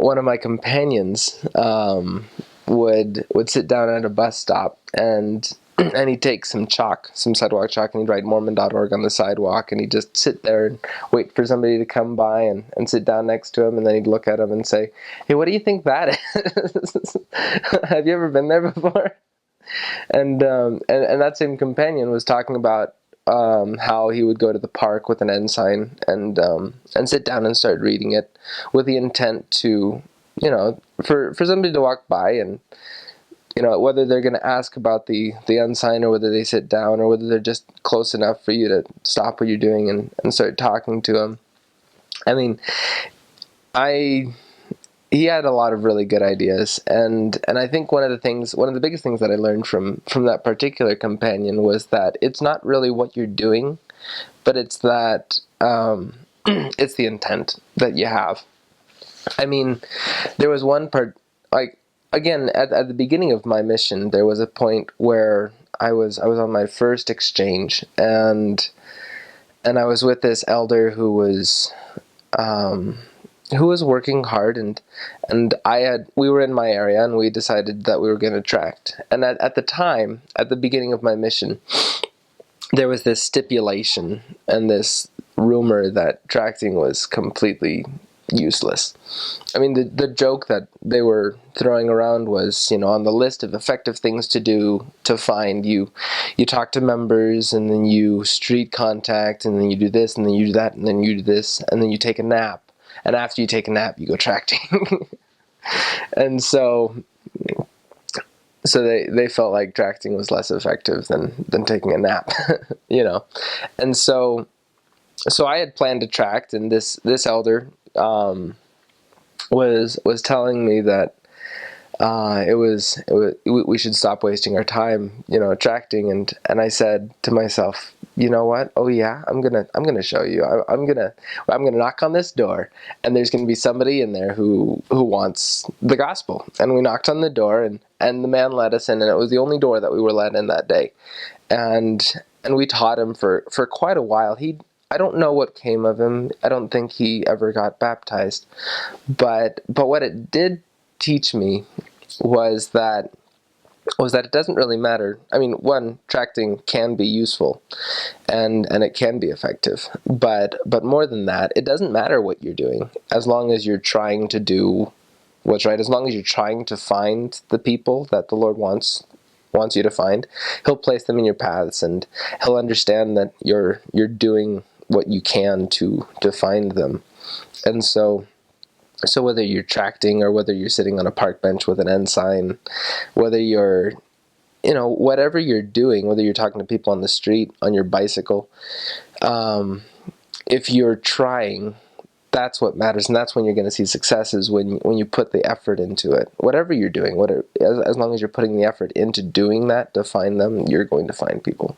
one of my companions would sit down at a bus stop, and he'd take some chalk, some sidewalk chalk, and he'd write Mormon.org on the sidewalk, and he'd just sit there and wait for somebody to come by and sit down next to him, and then he'd look at him and say, "Hey, what do you think that is?" Have you ever been there before? And that same companion was talking about how he would go to the park with an ensign and sit down and start reading it with the intent to, for somebody to walk by and, whether they're going to ask about the ensign or whether they sit down or whether they're just close enough for you to stop what you're doing and start talking to them. I mean, he had a lot of really good ideas, and I think one of the biggest things that I learned from that particular companion was that it's not really what you're doing, but it's that it's the intent that you have. I mean, there was one part, like, again, at the beginning of my mission, there was a point where I was on my first exchange, and I was with this elder who was working hard, and we were in my area, and we decided that we were going to tract. And at the time, at the beginning of my mission, there was this stipulation and this rumor that tracting was completely useless. I mean, the joke that they were throwing around was, on the list of effective things to do, to find, you talk to members, and then you street contact, and then you do this, and then you do that, and then you do this, and then you take a nap. And after you take a nap, you go tracting. And so they felt like tracting was less effective than taking a nap, And so I had planned to tract, and this elder was telling me that we should stop wasting our time, tracting, and I said to myself, you know what? Oh yeah, I'm gonna show you. I'm gonna knock on this door, and there's gonna be somebody in there who wants the gospel. And we knocked on the door, and the man let us in, and it was the only door that we were let in that day. And we taught him for quite a while. I don't know what came of him. I don't think he ever got baptized. But what it did teach me was that it doesn't really matter. I mean, one, tracting can be useful, and it can be effective. But more than that, it doesn't matter what you're doing, as long as you're trying to do what's right, as long as you're trying to find the people that the Lord wants you to find. He'll place them in your paths, and he'll understand that you're doing what you can to find them. And so whether you're tracting or whether you're sitting on a park bench with an ensign, whether you're, whatever you're doing, whether you're talking to people on the street, on your bicycle, if you're trying, that's what matters, and that's when you're going to see successes, when you put the effort into it. Whatever you're doing, as long as you're putting the effort into doing that to find them, you're going to find people.